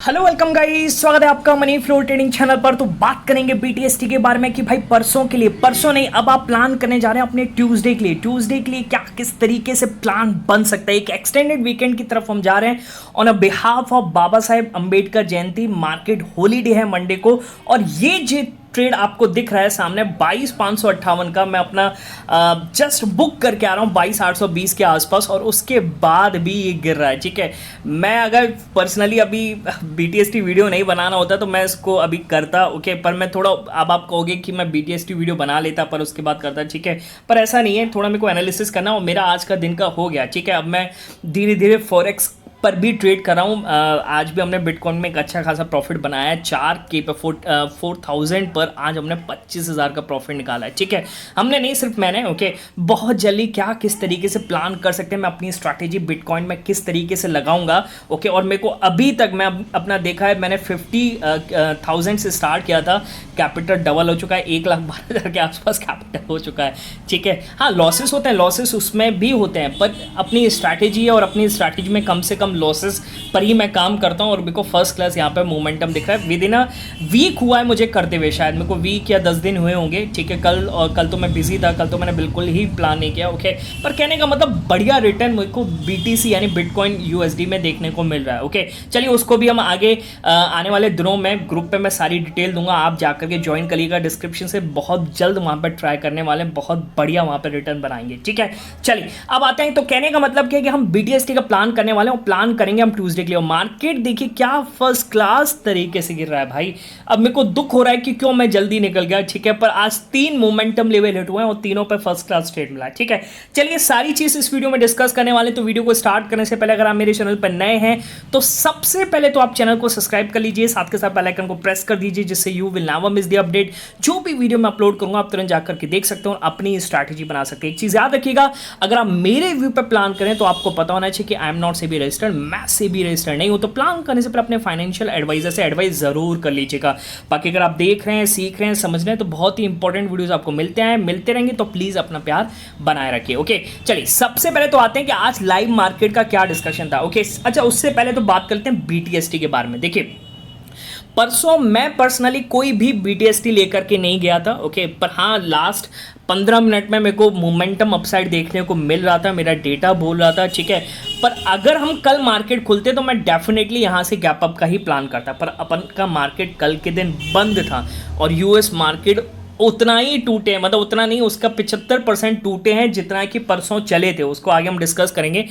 Hello welcome guys, स्वागत है आपका मनी फ्लो ट्रेडिंग चैनल पर। तो बात करेंगे बीटीएसटी के बारे में कि भाई परसों नहीं, अब आप प्लान करने जा रहे हैं अपने ट्यूसडे के लिए क्या किस तरीके से प्लान बन सकता है। एक एक्सटेंडेड वीकेंड की तरफ हम जा रहे हैं on a behalf of Baba Saheb Ambedkar Jayanti. Market holiday है मंडे को, और ये जो ट्रेड आपको दिख रहा है सामने 22,558 का, मैं अपना जस्ट बुक करके आ रहा हूँ 22,820 के आसपास, और उसके बाद भी ये गिर रहा है। ठीक है, मैं अगर पर्सनली अभी बीटीएसटी वीडियो नहीं बनाना होता तो मैं इसको अभी करता, ओके, पर मैं थोड़ा, अब आप कहोगे कि मैं बीटीएसटी वीडियो बना लेता पर उसके बाद करता, ठीक है, पर ऐसा नहीं है, थोड़ा मेरे को एनालिसिस करना, और मेरा आज का दिन का हो गया। ठीक है, अब मैं धीरे धीरे फॉरेक्स पर भी ट्रेड कर रहा हूँ। आज भी हमने बिटकॉइन में एक अच्छा खासा प्रॉफिट बनाया है 4K पे 4,000 पर। आज हमने 25,000 का प्रॉफिट निकाला है। ठीक है, हमने नहीं, सिर्फ मैंने, ओके। बहुत जल्दी क्या किस तरीके से प्लान कर सकते हैं, मैं अपनी स्ट्रैटेजी बिटकॉइन में किस तरीके से लगाऊंगा, ओके। और मेरे को अभी तक मैं अपना देखा है, मैंने 50,000 से स्टार्ट किया था, कैपिटल डबल हो चुका है, 1,12,000 के आसपास कैपिटल हो चुका है। ठीक है, हाँ लॉसेस होते हैं, लॉसेस उसमें भी होते हैं, पर अपनी स्ट्रैटेजी है और अपनी स्ट्रैटेजी में कम से कम लॉसेस पर ही मैं काम करता हूं। और मेरे को फर्स्ट क्लास यहाँ पे मोमेंटम दिख रहा है। विद इन अ वीक हुआ है मुझे करते हुए, शायद मेरे को वीक या 10 दिन हुए होंगे। ठीक है, कल तो मैं बिजी था, कल तो मैंने बिल्कुल ही प्लान नहीं किया, ओके। पर कहने का मतलब बढ़िया रिटर्न मेरे को बीटीसी यानी बिटकॉइन यूएसडी में देखने को मिल रहा है, ओके। चलिए उसको भी हम आगे आने वाले दिनों में ग्रुप पे मैं सारी डिटेल दूंगा, आप जाकर के ज्वाइन करिएगा डिस्क्रिप्शन से। बहुत जल्द वहाँ पर ट्राई करने वाले हैं, बहुत बढ़िया वहाँ पर रिटर्न बनाएंगे। ठीक है, चलिए अब आते हैं। तो कहने का मतलब क्या है कि हम बीटीएसटी का प्लान करने वाले हैं, प्लान करेंगे हम ट्यूसडे के लिए। मार्केट देखिए क्या फर्स्ट क्लास तरीके से गिर रहा है भाई। अब मेरे को दुख हो रहा है कि क्यों मैं जल्दी निकल गया। ठीक है, पर आज 3 मोमेंटम लेवल हिट हुए हैं और तीनों पे फर्स्ट क्लास ट्रेड मिला है। ठीक है, चलिए सारी चीज इस वीडियो में डिस्कस करने वाले। तो वीडियो को स्टार्ट करने से पहले अगर आप मेरे चैनल पर नए हैं तो सबसे पहले तो आप चैनल को सब्सक्राइब कर लीजिए, साथ के साथ बेल आइकन को प्रेस कर दीजिए, जिससे you will never miss the update. जो भी वीडियो मैं अपलोड करूंगा आप तुरंत जाकर के देख सकते हो और अपनी स्ट्रैटेजी बना सकते हैं। एक चीज याद रखिएगा, अगर आप मेरे व्यू पे प्लान करें तो आपको पता होना चाहिए कि I am not SEBI registered, मैं सेबी रजिस्टर्ड नहीं हूं। तो प्लान करने से पहले अपने फाइनेंशियल एडवाइजर से एडवाइस जरूर कर लीजिएगा। बाकी अगर आप देख रहे हैं, सीख रहे हैं, समझ रहे हैं तो बहुत ही इंपॉर्टेंट वीडियोस आपको मिलते रहेंगे, तो प्लीज अपना प्यार बनाए रखिए, ओके। चलिए सबसे पहले तो आते हैं कि आज लाइव मार्केट का क्या डिस्कशन था, ओके। अच्छा, उससे पहले तो बात करते हैं बीटीएसटी के बारे में। देखिए परसों मैं पर्सनली कोई भी बीटीएसटी लेकर के नहीं गया था, ओके, पर हाँ लास्ट 15 मिनट में मेरे को मोमेंटम अपसाइड देखने को मिल रहा था, मेरा डेटा बोल रहा था। ठीक है, पर अगर हम कल मार्केट खुलते तो मैं डेफिनेटली यहाँ से गैप अप का ही प्लान करता, पर अपन का मार्केट कल के दिन बंद था और यूएस मार्केट उतना ही टूटे, मतलब उतना नहीं, उसका 75% टूटे हैं जितना कि परसों चले थे। उसको आगे हम डिस्कस करेंगे,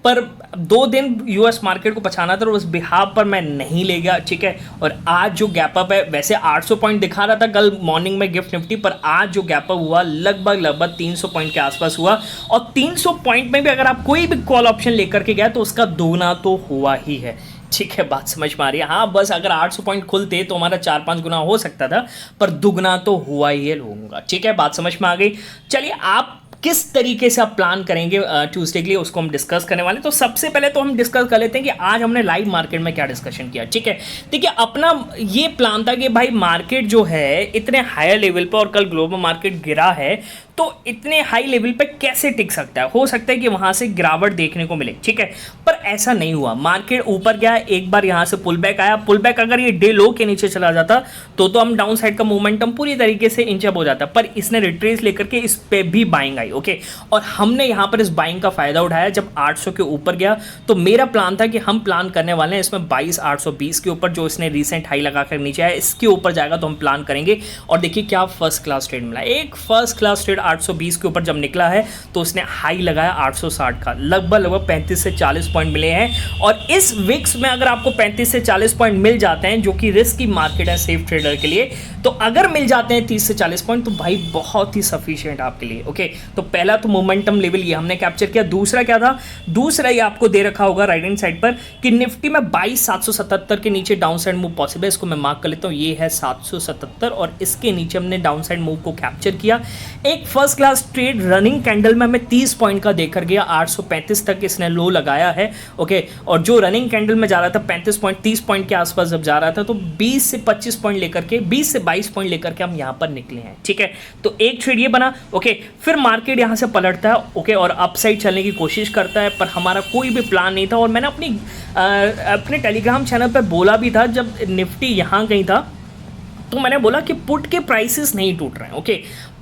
पर 2 दिन यूएस मार्केट को बचाना था और उस बिहाफ पर मैं नहीं ले गया। ठीक है, और आज जो गैप अप है, वैसे 800 पॉइंट दिखा रहा था कल मॉर्निंग में गिफ्ट निफ्टी, पर आज जो गैप अप हुआ लगभग 300 पॉइंट के आसपास हुआ। और 300 पॉइंट में भी अगर आप कोई भी कॉल ऑप्शन लेकर के गया तो उसका दोगुना तो हुआ ही है। ठीक है, बात समझ में आ रही है। हाँ बस अगर 800 पॉइंट खुलते तो हमारा 4-5 गुना हो सकता था, पर दुगना तो हुआ ही है लोगों का। ठीक है, बात समझ में आ गई। चलिए आप किस तरीके से आप प्लान करेंगे ट्यूसडे के लिए, उसको हम डिस्कस करने वाले हैं। तो सबसे पहले तो हम डिस्कस कर लेते हैं कि आज हमने लाइव मार्केट में क्या डिस्कशन किया। ठीक है, देखिए अपना ये प्लान था कि भाई मार्केट जो है इतने हायर लेवल पर, और कल ग्लोबल मार्केट गिरा है तो इतने हाई लेवल पे कैसे टिक सकता है, हो सकता है कि वहां से गिरावट देखने को मिले। ठीक है, पर ऐसा नहीं हुआ, मार्केट ऊपर गया, एक बार यहां से पुल बैक आया। पुल बैक अगर ये डे लो के नीचे चला जाता तो हम डाउन साइड का मोमेंटम पूरी तरीके से इंचअप हो जाता, पर इसने रिट्रेस लेकर के इस पे भी बाइंग आई, ओके। और हमने यहां पर इस बाइंग का फायदा उठाया जब 800 के ऊपर गया। तो मेरा प्लान था कि हम प्लान करने वाले हैं इसमें 22,820 के ऊपर, जो इसने रिसेंट हाई लगाकर नीचे आया, इसके ऊपर जाएगा तो हम प्लान करेंगे। और देखिए क्या फर्स्ट क्लास ट्रेड मिला, एक फर्स्ट क्लास ट्रेड 820 के ऊपर जब निकला है तो उसने हाई लगाया 860 का, लगभग 35 से 40 पॉइंट मिले हैं। और इस विक्स में अगर आपको 35 से 40 पॉइंट मिल जाते हैं, जो कि रिस्क की मार्केट है सेफ ट्रेडर के लिए, तो अगर मिल जाते हैं 30 से 40 पॉइंट तो भाई बहुत ही सफिशिएंट आपके लिए, ओके। तो पहला तो मोमेंटम लेवल ये हमने कैप्चर किया। दूसरा क्या था, दूसरा ये आपको दे रखा होगा राइट हैंड साइड पर कि निफ्टी में 22,777 के नीचे डाउन साइड मूव पॉसिबल है। इसको मैं मार्क कर लेता हूँ, ये है 777 और इसके नीचे हमने डाउन साइड मूव को कैप्चर किया। एक first class trade running candle में हमें 30 पॉइंट का देकर गया, 835 तक इसने लो लगाया है। ओके, और जो रनिंग कैंडल में जा रहा था 35 पॉइंट 30 पॉइंट के आसपास जब जा रहा था, तो 20 से 25 पॉइंट लेकर के 20 से 22 पॉइंट लेकर के हम यहाँ पर निकले हैं। ठीक है, तो एक ट्रेड ये बना। ओके, फिर मार्केट यहाँ से पलटता है। ओके, और अपसाइड चलने की कोशिश करता है, पर हमारा कोई भी प्लान नहीं था। और मैंने अपने टेलीग्राम चैनल पर बोला भी था, जब निफ्टी यहाँ गई था तो मैंने बोला कि पुट के प्राइसेस नहीं टूट रहे हैं। ओके,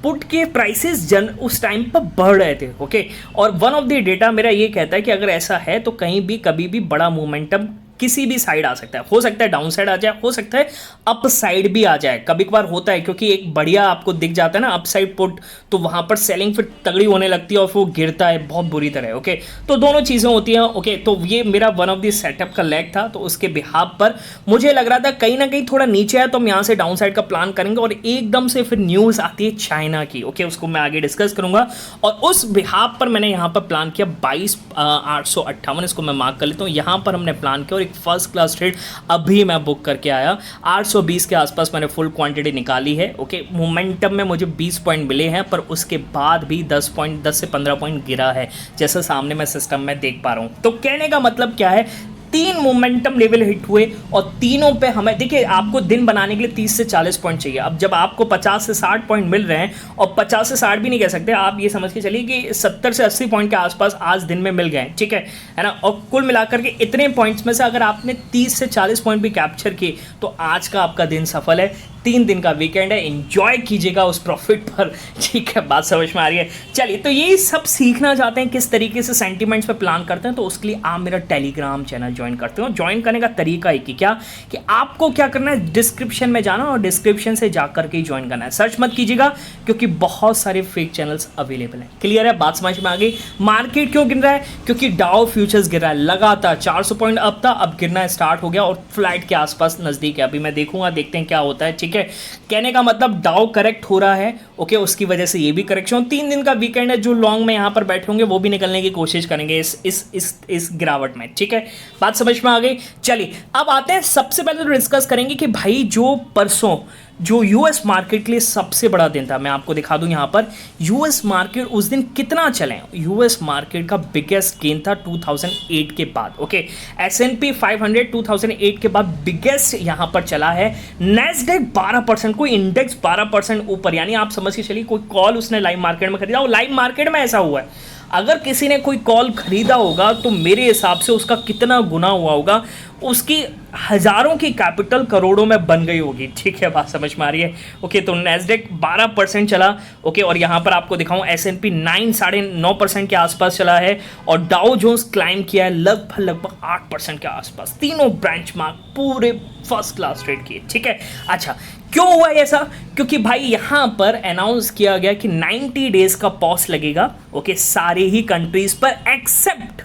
पुट के प्राइसेस उस टाइम पर बढ़ रहे थे। ओके, और वन ऑफ द डेटा मेरा ये कहता है कि अगर ऐसा है तो कहीं भी कभी भी बड़ा मोमेंटम किसी भी साइड आ सकता है। हो सकता है डाउन साइड आ जाए, हो सकता है अप साइड भी आ जाए, कभी कभार होता है, क्योंकि एक बढ़िया आपको दिख जाता है ना अप साइड पुट, तो वहां पर सेलिंग फिर तगड़ी होने लगती है और फिर वो गिरता है बहुत बुरी तरह। ओके, तो दोनों चीज़ें होती हैं। ओके, तो ये मेरा वन ऑफ द सेटअप का लेग था, तो उसके बिहाफ पर मुझे लग रहा था कहीं ना कहीं थोड़ा नीचे है, तो हम यहाँ से डाउन साइड का प्लान करेंगे। और एकदम से फिर न्यूज़ आती है चाइना की। ओके, उसको मैं आगे डिस्कस करूंगा। और उस बिहाफ पर मैंने यहाँ पर प्लान किया 22,858, इसको मैं मार्क कर लेता हूँ। यहाँ पर हमने प्लान किया और एक फर्स्ट क्लास ट्रेड अभी मैं बुक करके आया। 820 के आसपास मैंने फुल क्वांटिटी निकाली है। ओके, मोमेंटम में मुझे 20 पॉइंट मिले हैं, पर उसके बाद भी 10 से 15 पॉइंट गिरा है, जैसा सामने मैं सिस्टम में देख पा रहा हूं। तो कहने का मतलब क्या है, 3 मोमेंटम लेवल हिट हुए और तीनों पे हमें, देखिए आपको दिन बनाने के लिए 30 से 40 पॉइंट चाहिए। अब जब आपको 50 से 60 पॉइंट मिल रहे हैं, और 50 से 60 भी नहीं कह सकते, आप ये समझ के चलिए कि 70 से 80 पॉइंट के आसपास आज दिन में मिल गए। ठीक है ना, और कुल मिलाकर के इतने पॉइंट्स में से अगर आपने 30 से 40 पॉइंट भी कैप्चर किए, तो आज का आपका दिन सफल है। 3 दिन का वीकेंड है, एंजॉय कीजिएगा उस प्रॉफिट पर। ठीक है, बात समझ में आ रही है। चलिए, तो ये सब सीखना चाहते हैं किस तरीके से सेंटीमेंट्स पे प्लान करते हैं, तो उसके लिए आप मेरा टेलीग्राम चैनल ज्वाइन करते हो। ज्वाइन करने का तरीका एक ही क्या कि आपको क्या करना है, डिस्क्रिप्शन में जाना और डिस्क्रिप्शन से जाकर के ज्वाइन करना है। सर्च मत कीजिएगा, क्योंकि बहुत सारे फेक चैनल्स अवेलेबल हैं। क्लियर है, बात समझ में आ गई। मार्केट क्यों गिर रहा है, क्योंकि डाउ फ्यूचर्स गिर रहा है लगातार। 400 पॉइंट अब था, अब गिरना स्टार्ट हो गया और फ्लैट के आसपास नजदीक है। अभी मैं देखूंगा, देखते हैं क्या होता है। ठीक है, कहने का मतलब डाउ करेक्ट हो रहा है। ओके, उसकी वजह से ये भी करेक्शन। 3 दिन का वीकेंड है, जो लॉन्ग में यहां पर बैठे होंगे वो भी निकलने की कोशिश करेंगे इस गिरावट में। ठीक है, बात समझ में आ गई। चलिए, अब आते हैं, सबसे पहले तो डिस्कस करेंगे कि भाई जो परसों जो यूएस मार्केट के लिए सबसे बड़ा दिन था, मैं आपको दिखा दूं यहां पर यूएस मार्केट उस दिन कितना चले। यूएस मार्केट का बिगेस्ट गेन था 2008 के बाद। ओके, S&P 500 2008 के बाद बिगेस्ट यहां पर चला है। नैस्डैक 12%, कोई इंडेक्स 12% ऊपर, यानी आप समझ के चलिए कोई कॉल उसने लाइव मार्केट में खरीदा। और लाइव मार्केट में ऐसा हुआ है, अगर किसी ने कोई कॉल खरीदा होगा तो मेरे हिसाब से उसका कितना गुना हुआ होगा, उसकी हजारों की कैपिटल करोड़ों में बन गई होगी। ठीक है, बात समझ में आ रही है। ओके, तो नैस्डैक 12% चला। ओके, और यहाँ पर आपको दिखाऊं S&P 9.5% के आसपास चला है, और डाउ जोन्स क्लाइम किया है लगभग 8% के आसपास। तीनों ब्रांच मार्क पूरे फर्स्ट क्लास ट्रेड किए। ठीक है, अच्छा क्यों हुआ ऐसा, क्योंकि भाई यहाँ पर अनाउंस किया गया कि 90 डेज का पॉज लगेगा। ओके, सारे ही कंट्रीज पर एक्सेप्ट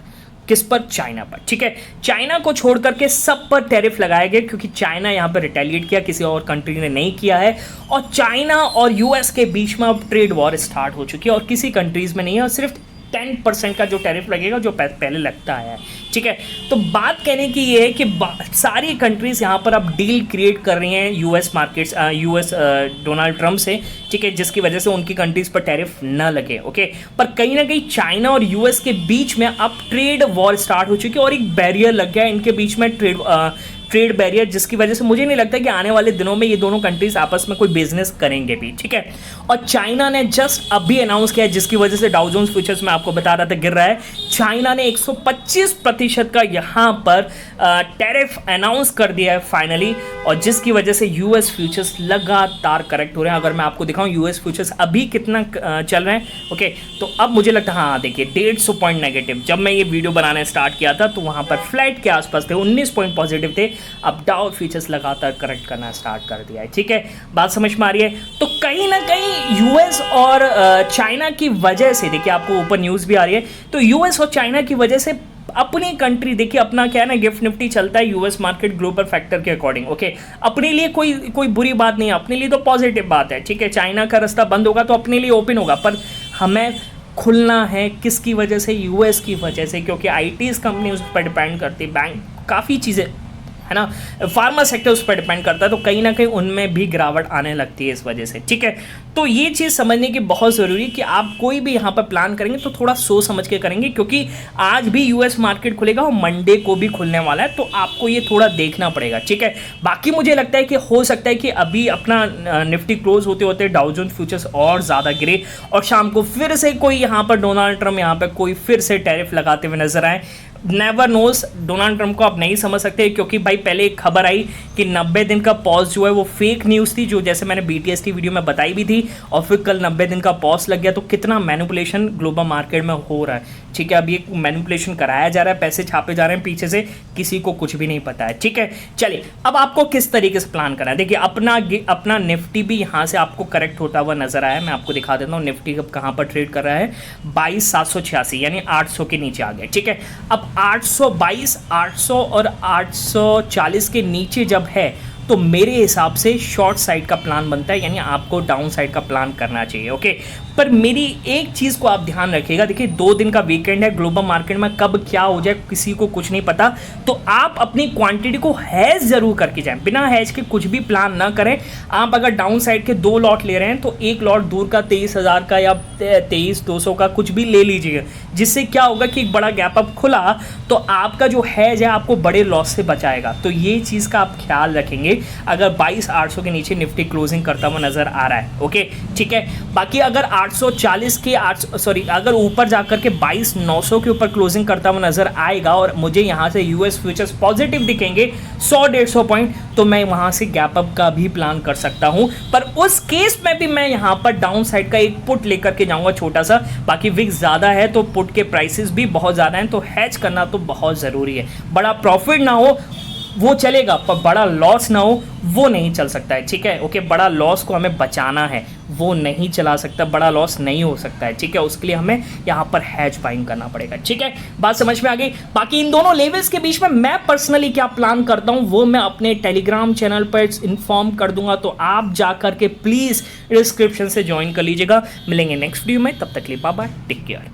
किस पर, चाइना पर। ठीक है, चाइना को छोड़ करके सब पर टैरिफ लगाए गए, क्योंकि चाइना यहां पर रिटेलिएट किया, किसी और कंट्री ने नहीं किया है। और चाइना और यूएस के बीच में अब ट्रेड वॉर स्टार्ट हो चुकी है, और किसी कंट्रीज में नहीं है, और सिर्फ 10% का जो टैरिफ लगेगा जो पहले लगता है। ठीक है, तो बात कहने की ये है कि सारी कंट्रीज यहाँ पर अब डील क्रिएट कर रही हैं US markets, US Donald Trump से। ठीक है, जिसकी वजह से उनकी कंट्रीज पर टैरिफ ना लगे। ओके, पर कहीं ना कहीं चाइना और यूएस के बीच में अब ट्रेड वॉर स्टार्ट हो चुकी है, और एक बैरियर लग गया इनके बीच में, ट्रेड बैरियर, जिसकी वजह से मुझे नहीं लगता कि आने वाले दिनों में ये दोनों कंट्रीज आपस में कोई बिजनेस करेंगे भी। ठीक है, और चाइना ने जस्ट अभी अनाउंस किया है, जिसकी वजह से डाउ जोन्स फ्यूचर्स में आपको बता रहा था गिर रहा है। चाइना ने 125% का यहां पर टैरिफ अनाउंस कर दिया है फाइनली, और जिसकी वजह से यूएस फ्यूचर्स लगातार करेक्ट हो रहे हैं। अगर मैं आपको दिखाऊं यूएस फ्यूचर्स अभी कितना चल रहे हैं। ओके, तो अब मुझे लगता है, हाँ देखिए 150 पॉइंट नेगेटिव, जब मैं ये वीडियो बनाने स्टार्ट किया था तो वहां पर फ्लैट के आसपास थे, 19 पॉइंट पॉजिटिव थे। अब डाउ फ्यूचर्स लगातार करेक्ट करना स्टार्ट कर दिया है। ठीक है, बात समझ में आ रही है। तो कहीं ना कहीं यूएस और चाइना की वजह से, देखिए आपको ऊपर न्यूज़ भी आ रही है, तो यूएस और चाइना की वजह से अपनी कंट्री, देखिए अपना क्या है ना, गिफ्ट निफ्टी चलता है यूएस मार्केट ग्लोबल फैक्टर के अकॉर्डिंग। ओके, अपने लिए कोई बुरी बात नहीं है, अपने लिए तो पॉजिटिव बात है। ठीक है, चाइना का रास्ता बंद होगा तो अपने लिए ओपन होगा, पर हमें खुलना है किसकी वजह से, यूएस की वजह से, क्योंकि आईटीज कंपनी उस पर डिपेंड करती, बैंक काफ़ी चीज़ें है ना, फार्मा सेक्टर उस पर डिपेंड करता है, तो कहीं ना कहीं उनमें भी गिरावट आने लगती है इस वजह से, ठीक है। तो ये चीज़ समझने की बहुत ज़रूरी है कि आप कोई भी यहाँ पर प्लान करेंगे तो थोड़ा सोच समझ के करेंगे, क्योंकि आज भी यूएस मार्केट खुलेगा और मंडे को भी खुलने वाला है, तो आपको ये थोड़ा देखना पड़ेगा, ठीक है। बाकी मुझे लगता है कि हो सकता है कि अभी अपना निफ्टी क्लोज होते होते डाउ जोन्स फ्यूचर्स और ज़्यादा गिरे और शाम को फिर से कोई यहाँ पर डोनाल्ड ट्रम्प यहाँ पर कोई फिर से टैरिफ लगाते हुए नजर आए। नेवर नोस, डोनाल्ड ट्रंप को आप नहीं समझ सकते, क्योंकि भाई पहले एक खबर आई कि 90 दिन का पॉज जो है वो फेक न्यूज़ थी, जो जैसे मैंने BTST वीडियो में बताई भी थी, और फिर कल 90 दिन का पॉज लग गया। तो कितना मैनिपुलेशन ग्लोबल मार्केट में हो रहा है, ठीक है। अब ये मैनिपुलेशन कराया जा रहा है, पैसे छापे जा रहे हैं पीछे से, किसी को कुछ भी नहीं पता है, ठीक है। चलिए अब आपको किस तरीके से प्लान करना है, देखिए अपना निफ्टी भी यहाँ से आपको करेक्ट होता हुआ नजर आया। मैं आपको दिखा देता हूँ निफ्टी अब कहाँ पर ट्रेड कर रहा है, 22,786 यानी 800 के नीचे आ गया, ठीक है। अब 822, 800 और 840 के नीचे जब है तो मेरे हिसाब से शॉर्ट साइड का प्लान बनता है, यानी आपको डाउन साइड का प्लान करना चाहिए, ओके। पर मेरी एक चीज़ को आप ध्यान रखिएगा, देखिए 2 दिन का वीकेंड है, ग्लोबल मार्केट में कब क्या हो जाए किसी को कुछ नहीं पता, तो आप अपनी क्वांटिटी को हैज जरूर करके जाएं, बिना हैज के कुछ भी प्लान ना करें। आप अगर डाउन साइड के 2 लॉट ले रहे हैं तो एक लॉट दूर का 23,000 का या 23,200 का कुछ भी ले लीजिए, जिससे क्या होगा कि एक बड़ा गैप अप खुला तो आपका जो हैज है आपको बड़े लॉस से बचाएगा। तो ये चीज़ का आप ख्याल रखेंगे अगर 22,800 के नीचे निफ्टी क्लोजिंग करता हुआ नजर आ रहा है, ओके, ठीक है। बाकी अगर 840 के अगर ऊपर जाकर के 22,900 के ऊपर क्लोजिंग करता हुआ नजर आएगा और मुझे यहां से यूएस फ्यूचर्स पॉजिटिव दिखेंगे 100-150 पॉइंट, तो मैं वहां से गैप अप का भी प्लान कर सकता हूं। पर उस केस में भी मैं यहां पर डाउन साइड का एक पुट लेकर के जाऊंगा छोटा सा। बाकी विक्स ज्यादा है तो पुट के प्राइसेस भी बहुत ज्यादा हैं, तो हैज करना तो बहुत जरूरी है। बड़ा प्रॉफिट ना हो वो चलेगा, पर बड़ा लॉस ना हो वो नहीं चल सकता है, ठीक है, ओके। बड़ा लॉस को हमें बचाना है, वो नहीं चला सकता, बड़ा लॉस नहीं हो सकता है, ठीक है। उसके लिए हमें यहाँ पर हैज बाइंग करना पड़ेगा, ठीक है। बात समझ में आ गई। बाकी इन दोनों लेवल्स के बीच में मैं पर्सनली क्या प्लान करता हूँ वो मैं अपने टेलीग्राम चैनल पर इन्फॉर्म कर दूंगा, तो आप जाकर के प्लीज़ डिस्क्रिप्शन से ज्वाइन कर लीजिएगा। मिलेंगे नेक्स्ट वीडियो में, तब तक के लिए बाय बाय, टेक केयर।